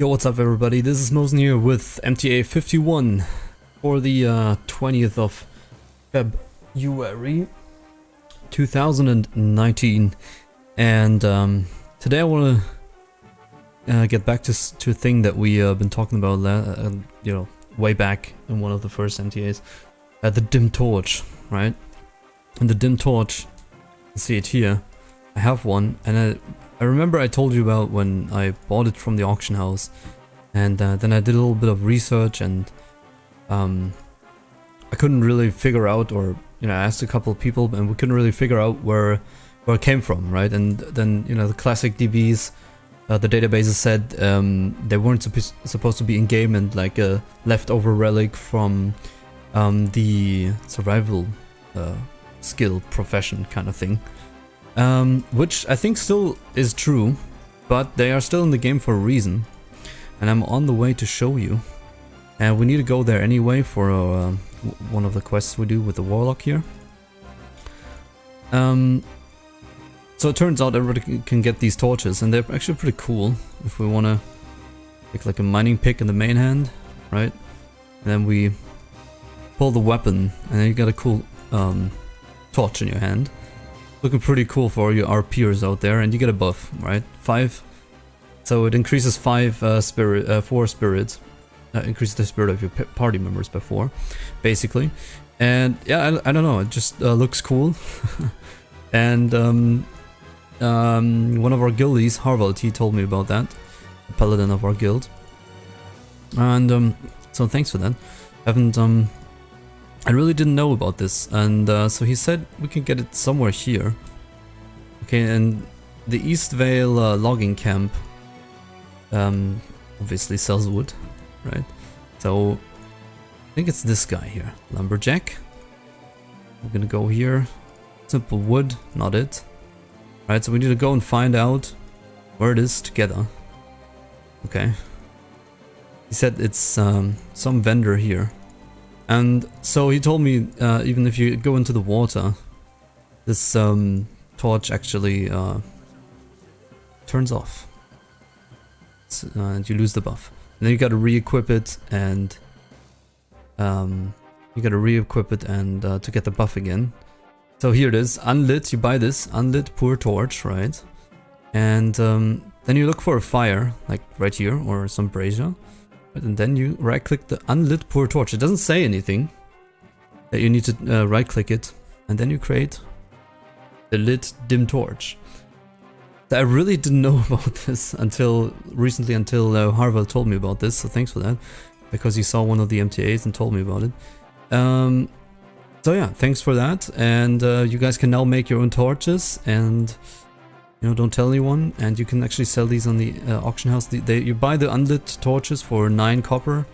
Yo, what's up everybody? This is Mosen here with MTA 51 for the 20th of February 2019, and today I want to get back to a thing that we been talking about way back in one of the first MTAs, the dim torch, right? And the dim torch, you can see it here. I have one, and I remember I told you about when I bought it from the auction house, and then I did a little bit of research, and I couldn't really figure out, or I asked a couple of people, and we couldn't really figure out where it came from, right? And then the classic DBs, the databases said they weren't supposed to be in game, and like a leftover relic from the survival skill profession kind of thing. Which I think still is true, but they are still in the game for a reason, and I'm on the way to show you. And we need to go there anyway for one of the quests we do with the warlock here. So it turns out everybody can get these torches, and they're actually pretty cool if we want to pick like a mining pick in the main hand, right? And then we pull the weapon, and then you got a cool torch in your hand. Looking pretty cool for your RPers out there, and you get a buff, right? 5, so it increases 4 spirits, increases the spirit of your party members by 4, basically. And yeah, I don't know, it just looks cool. And one of our guildies, Harvald, he told me about that, the paladin of our guild. And so thanks for that. I really didn't know about this, and so he said we can get it somewhere here. Okay, and the East Vale logging camp obviously sells wood, right? So I think it's this guy here, Lumberjack. We're gonna go here, simple wood, not it. Right, so we need to go and find out where it is together. Okay. He said it's some vendor here. And so he told me, even if you go into the water, this torch actually turns off. And you lose the buff. And then you gotta re-equip it, and to get the buff again. So here it is, unlit. You buy this unlit poor torch, right? And then you look for a fire, like right here, or some brazier. And then you right click the unlit poor torch. It doesn't say anything that you need to right click it, and then you create the lit dim torch. I really didn't know about this until recently, until Harvard told me about this, so thanks for that, because he saw one of the MTAs and told me about it. So yeah, thanks for that, and you guys can now make your own torches, and don't tell anyone, and you can actually sell these on the auction house. You buy the unlit torches for 9 copper,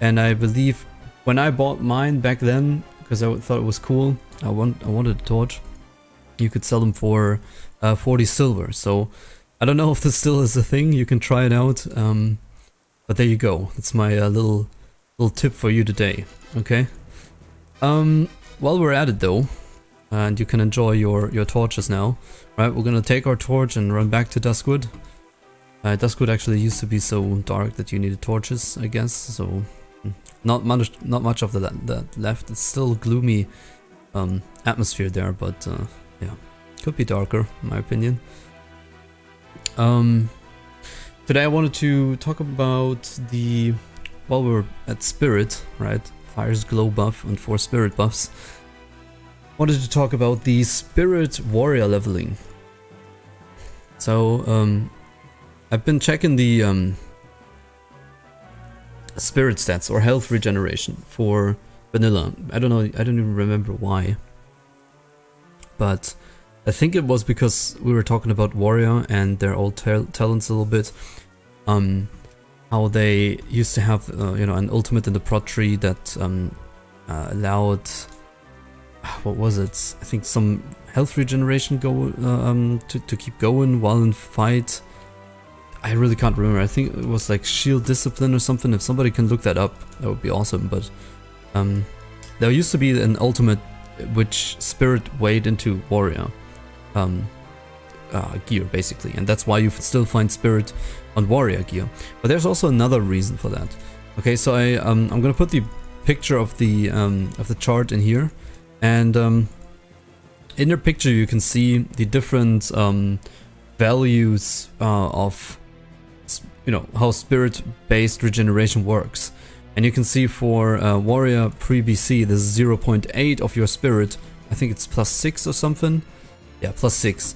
and I believe when I bought mine back then, because I thought it was cool, I wanted a torch, you could sell them for 40 silver. So I don't know if this still is a thing. You can try it out, but there you go. That's my little tip for you today. Okay. While we're at it though, and you can enjoy your torches now. Right, we're gonna take our torch and run back to Duskwood. Duskwood actually used to be so dark that you needed torches, I guess. So not much of that left. It's still gloomy atmosphere there, but yeah, could be darker in my opinion. Today I wanted to talk about while we're at Spirit, right? Fire's glow buff and 4 spirit buffs. Wanted to talk about the Spirit Warrior leveling. So I've been checking the spirit stats or health regeneration for vanilla. I don't know, I don't even remember why, but I think it was because we were talking about warrior and their old talents a little bit. How they used to have an ultimate in the prot tree that allowed, what was it? I think some health regeneration to keep going while in fight. I really can't remember. I think it was like shield discipline or something. If somebody can look that up, that would be awesome. But there used to be an ultimate which spirit weighed into warrior. gear basically, and that's why you still find spirit on warrior gear. But there's also another reason for that. Okay, so I'm gonna put the picture of the chart in here, and in your picture you can see the different values of, you know, how spirit-based regeneration works. And you can see for warrior pre-BC, this is 0.8 of your spirit. I think it's +6 or something. Yeah, +6.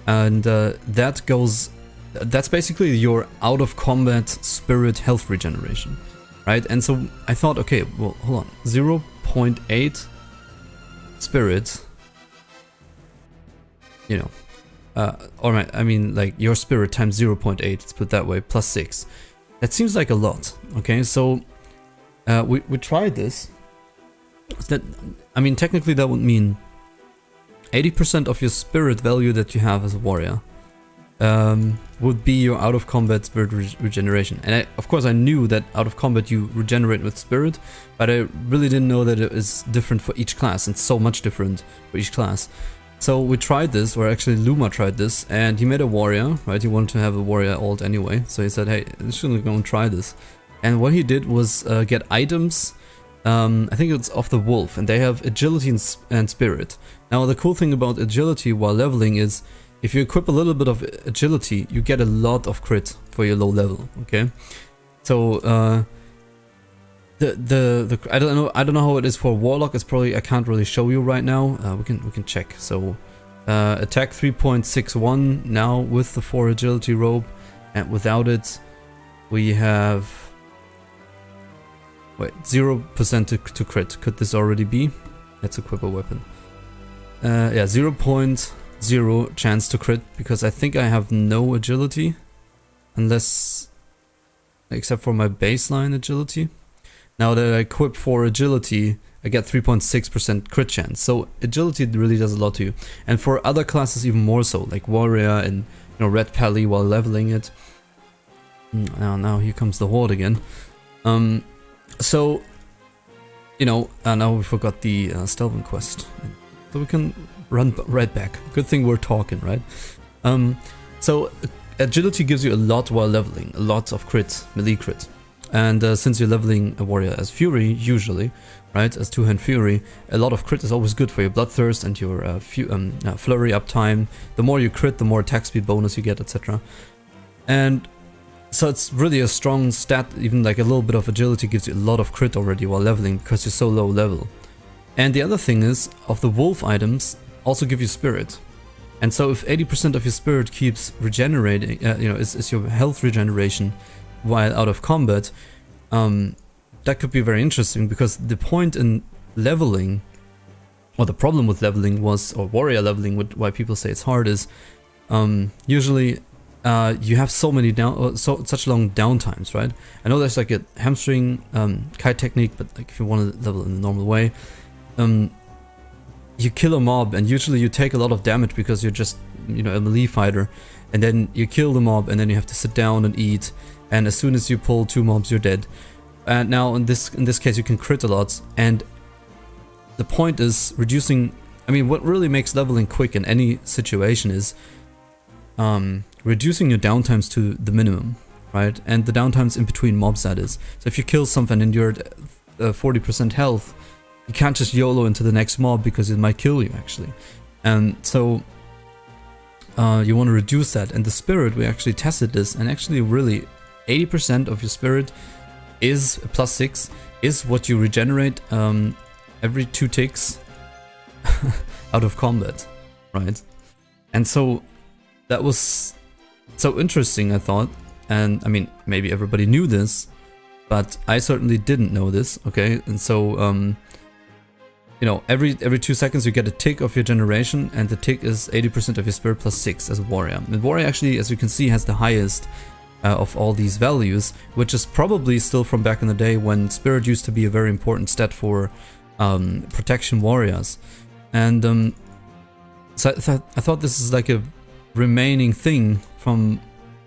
And that's basically your out of combat spirit health regeneration, right? And so I thought, okay, well, hold on, 0.8 spirit, you know, or I mean, like your spirit times 0.8, let's put it that way, +6. That seems like a lot. Okay, so we tried this. That, I mean, technically that would mean 80% of your spirit value that you have as a warrior would be your out of combat spirit regeneration. And of course I knew that out of combat you regenerate with spirit, but I really didn't know that it is different for each class, and so much different for each class. So we tried this, or actually Luma tried this, and he made a warrior, right? He wanted to have a warrior alt anyway, so he said, hey, I'm just gonna go and try this. And what he did was get items, I think it's off the wolf, and they have agility and spirit. Now the cool thing about agility while leveling is, if you equip a little bit of agility, you get a lot of crit for your low level, okay? So I don't know how it is for warlock. It's probably, I can't really show you right now. We can check. So attack 3.61 now with the 4 agility robe, and without it we have, wait, 0% to crit. Could this already be? Let's equip a weapon. Yeah, 0.0 chance to crit, because I think I have no agility, unless, except for my baseline agility. Now that I equip 4 agility, I get 3.6% crit chance. So agility really does a lot to you, and for other classes even more so, like warrior and, you know, red pally while leveling it. Now here comes the horde again. So, you know, now we forgot the Stelvin quest, so we can run right back. Good thing we're talking, right? So agility gives you a lot while leveling, a lot of crit, melee crit. And since you're leveling a warrior as Fury, usually, right, as two-hand Fury, a lot of crit is always good for your Bloodthirst and your Flurry uptime. The more you crit, the more attack speed bonus you get, etc. And so it's really a strong stat. Even like a little bit of agility gives you a lot of crit already while leveling, because you're so low level. And the other thing is, of the wolf items, also give you spirit. And so if 80% of your spirit keeps regenerating, you know, is your health regeneration while out of combat, that could be very interesting, because the point in leveling, or the problem with leveling was, or warrior leveling, why people say it's hard, is usually you have so many such long downtimes, right? I know there's like a hamstring kite technique, but like if you want to level in the normal way, you kill a mob and usually you take a lot of damage because you're just, you know, a melee fighter, and then you kill the mob and then you have to sit down and eat, and as soon as you pull 2 mobs you're dead. And now in this case you can crit a lot, and the point is reducing. I mean, what really makes leveling quick in any situation is reducing your downtimes to the minimum, right? And the downtimes in between mobs, that is. So if you kill something and you're at 40% health, you can't just YOLO into the next mob, because it might kill you actually. And so you want to reduce that. And the spirit, we actually tested this, and actually really 80% of your spirit is +6, is what you regenerate every 2 ticks out of combat, right? And so that was so interesting, I thought. And I mean, maybe everybody knew this, but I certainly didn't know this, okay? And so you know, every 2 seconds you get a tick of your generation, and the tick is 80% of your spirit +6 as a warrior. And warrior actually, as you can see, has the highest of all these values, which is probably still from back in the day when spirit used to be a very important stat for protection warriors. And so I thought this is like a remaining thing from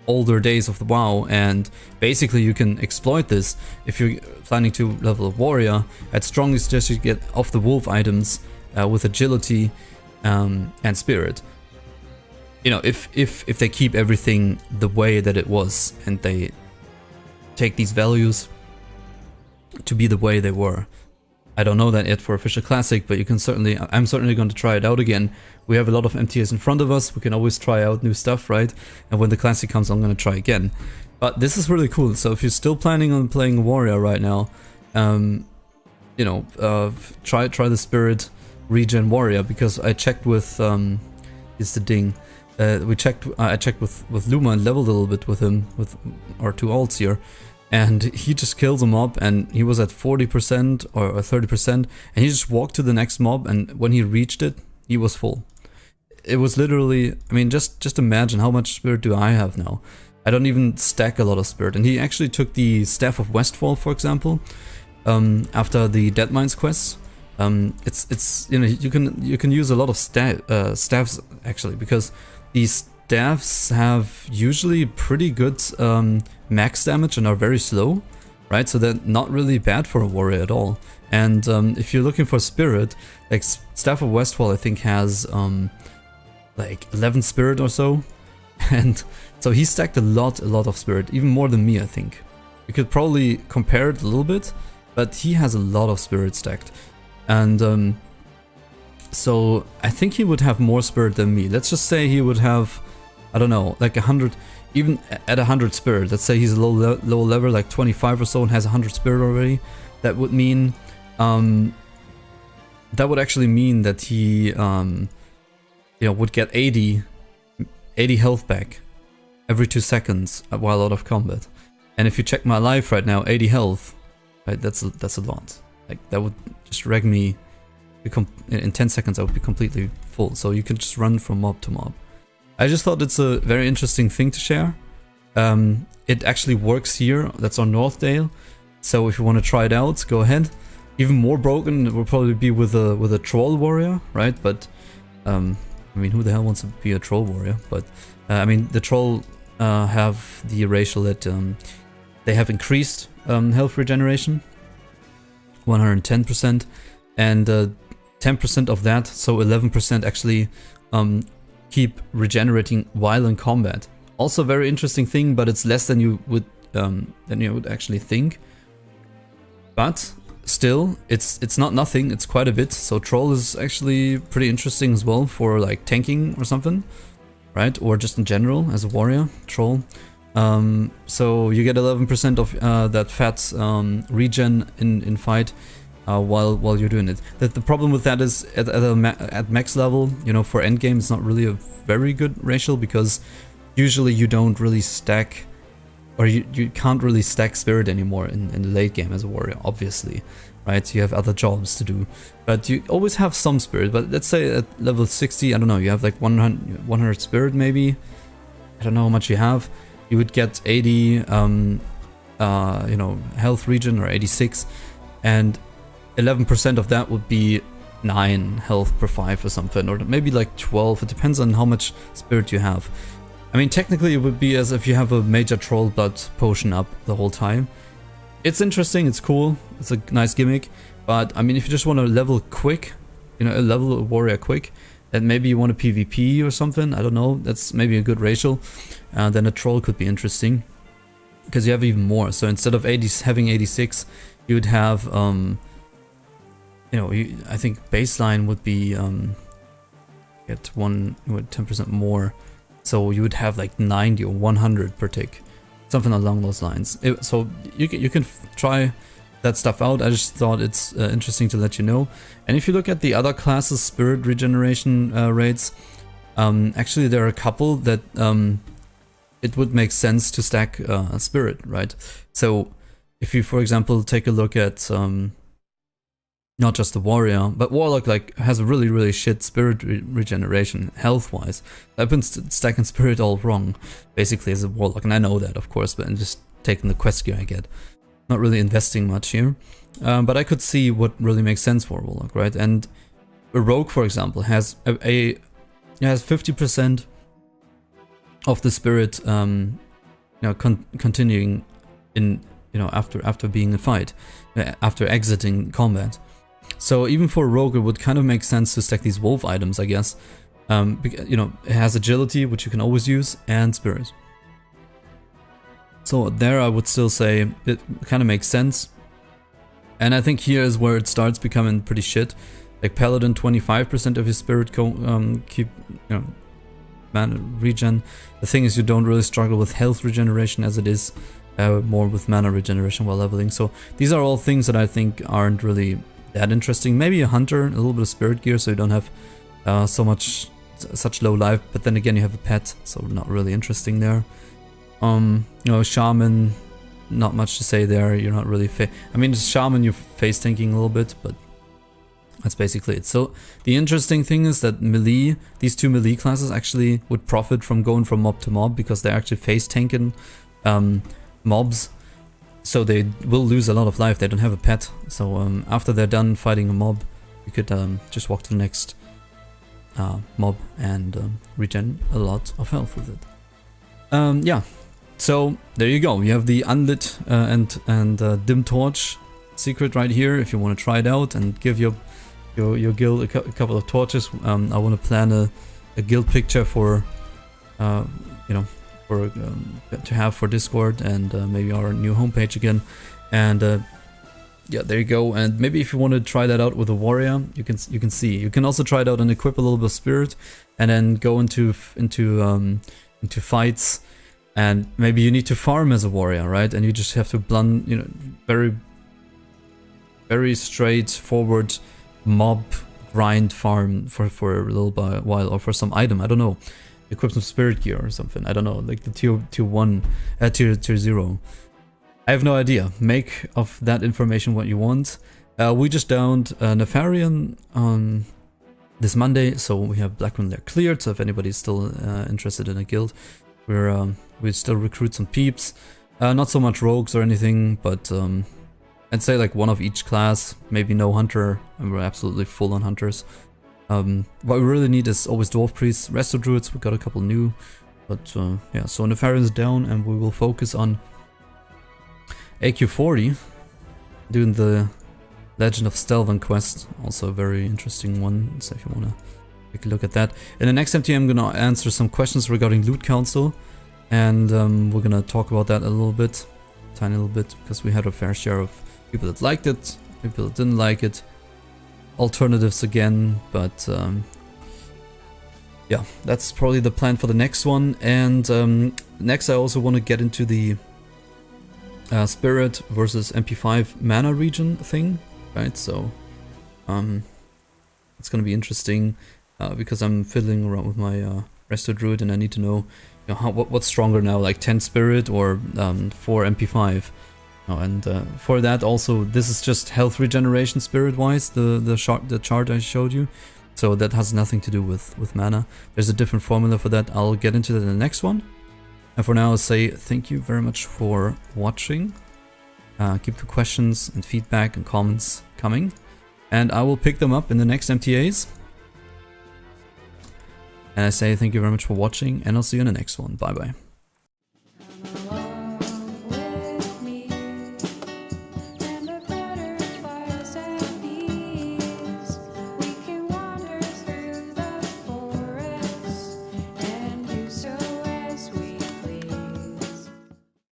older days of the WoW, and basically you can exploit this if you're planning to level a warrior. I'd strongly suggest you get off the wolf items with agility and spirit. you know, if they keep everything the way that it was and they take these values to be the way they were. I don't know that yet for official classic, but you can certainly, I'm certainly going to try it out again. We have a lot of MTAs in front of us, we can always try out new stuff, right? And when the classic comes, I'm going to try again. But this is really cool. So if you're still planning on playing Warrior right now, you know, try the Spirit Regen Warrior, because I checked with is the ding. I checked with Luma and leveled a little bit with him with our 2 alts here, and he just kills a mob, and he was at 40% or 30%, and he just walked to the next mob, and when he reached it, he was full. It was literally, I mean, just imagine how much spirit do I have now. I don't even stack a lot of spirit, and he actually took the Staff of Westfall, for example, after the Deadmines quests. It's you know, you can use a lot of staffs actually, because these staffs have usually pretty good max damage and are very slow, right? So they're not really bad for a warrior at all. And if you're looking for spirit, like Staff of Westfall, I think has like 11 spirit or so, and so he stacked a lot of spirit, even more than me, I think. You could probably compare it a little bit, but he has a lot of spirit stacked. And so I think he would have more spirit than me. Let's just say he would have, I don't know, like 100, even at 100 spirit. Let's say he's a low level, like 25 or so, and has 100 spirit already. That would mean, that would actually mean that he, you know, would get 80 health back every 2 seconds while out of combat. And if you check my life right now, 80 health, right? That's a lot. Like that would just wreck me. In 10 seconds I would be completely full. So you can just run from mob to mob. I just thought it's a very interesting thing to share. It actually works here. That's on Northdale. So if you want to try it out, go ahead. Even more broken, it will probably be with a troll warrior, right? But I mean, who the hell wants to be a troll warrior? But I mean, the troll have the racial that they have increased health regeneration, 110%, and 10% of that, so 11% actually keep regenerating while in combat. Also, a very interesting thing, but it's less than you would actually think. But still, it's not nothing. It's quite a bit. So troll is actually pretty interesting as well for like tanking or something, right? Or just in general as a warrior troll. So you get 11% of that fat regen in fight while you're doing it. The problem with that is at max level, you know, for endgame, it's not really a very good ratio, because usually you don't really stack, or you can't really stack spirit anymore in the late game as a warrior, obviously, right? You have other jobs to do, but you always have some spirit. But let's say at level 60, I don't know, you have like 100 spirit maybe. I don't know how much you have. You would get 80, you know, health regen, or 86, and 11% of that would be 9 health per 5 or something, or maybe like 12. It depends on how much spirit you have. I mean, technically it would be as if you have a major troll blood potion up the whole time. It's interesting, it's cool, it's a nice gimmick, but I mean, if you just want to level quick, you know, level a warrior quick, and maybe you want a PvP or something, I don't know, that's maybe a good ratio, then a troll could be interesting, because you have even more. So instead of having 86, you would have, you know, I think baseline would be, get 10% more. So you would have like 90 or 100 per tick, something along those lines. So you can try that stuff out. I just thought it's interesting to let you know. And if you look at the other classes' spirit regeneration rates, actually there are a couple that it would make sense to stack spirit, right? So if you, for example, take a look at not just the warrior, but warlock like has a really shit spirit regeneration health-wise. I've been stacking spirit all wrong, basically, as a warlock, and I know that, of course, but I'm just taking the quest gear I get. Not really investing much here, but I could see what really makes sense for a warlock, right? And a rogue, for example, has has 50% of the spirit, you know, continuing in, you know, after being in fight, after exiting combat. So even for a rogue, it would kind of make sense to stack these wolf items, I guess. You know, it has agility, which you can always use, and spirit. So there I would still say it kind of makes sense. And I think here is where it starts becoming pretty shit. Like Paladin, 25% of your spirit keep, you know, mana regen. The thing is, you don't really struggle with health regeneration as it is more with mana regeneration while leveling. So these are all things that I think aren't really that interesting. Maybe a hunter, a little bit of spirit gear, so you don't have such low life. But then again, you have a pet, so not really interesting there. You know, shaman, not much to say there. You're not really I mean, shaman, you're face tanking a little bit, but that's basically it. So the interesting thing is that melee, these two melee classes actually would profit from going from mob to mob, because they're actually face tanking mobs. So they will lose a lot of life. They don't have a pet. So after they're done fighting a mob, you could just walk to the next mob and regen a lot of health with it. Yeah. So there you go. You have the unlit and dim torch secret right here. If you want to try it out and give your guild a couple of torches, I want to plan a guild picture for you know, for to have for Discord and maybe our new homepage again. And yeah, there you go. And maybe if you want to try that out with a warrior, you can see. You can also try it out and equip a little bit of spirit, and then go into fights. And maybe you need to farm as a warrior, right? And you just have to blunt, you know, very straightforward mob grind farm for a little while, or for some item. I don't know, equip some spirit gear or something. I don't know, like the tier 0. I have no idea. Make of that information what you want. We just downed Nefarian on this Monday, so we have Blackman there cleared. So if anybody's still interested in a guild, we still recruit some peeps. Not so much rogues or anything, but I'd say like one of each class. Maybe no hunter, and we're absolutely full on hunters. What we really need is always dwarf priests, resto druids. We got a couple new, but yeah. So Nefarian's down, and we will focus on AQ40, doing the Legend of Stelvan quest. Also a very interesting one. So if you wanna take a look at that. In the next MTA, I'm gonna answer some questions regarding Loot Council, and we're gonna talk about that a little bit, tiny little bit, because we had a fair share of people that liked it, people that didn't like it, alternatives again, but yeah, that's probably the plan for the next one. And next I also want to get into the Spirit versus MP5 mana region thing, right? So it's gonna be interesting because I'm fiddling around with my Resto Druid, and I need to know, you know, what's stronger now, like 10 Spirit or 4 MP5. Oh, and for that also, this is just health regeneration spirit-wise, the chart I showed you. So that has nothing to do with mana. There's a different formula for that. I'll get into that in the next one. And for now, I'll say thank you very much for watching. Keep the questions and feedback and comments coming, and I will pick them up in the next MTAs. And I say thank you very much for watching, and I'll see you in the next one. Bye bye.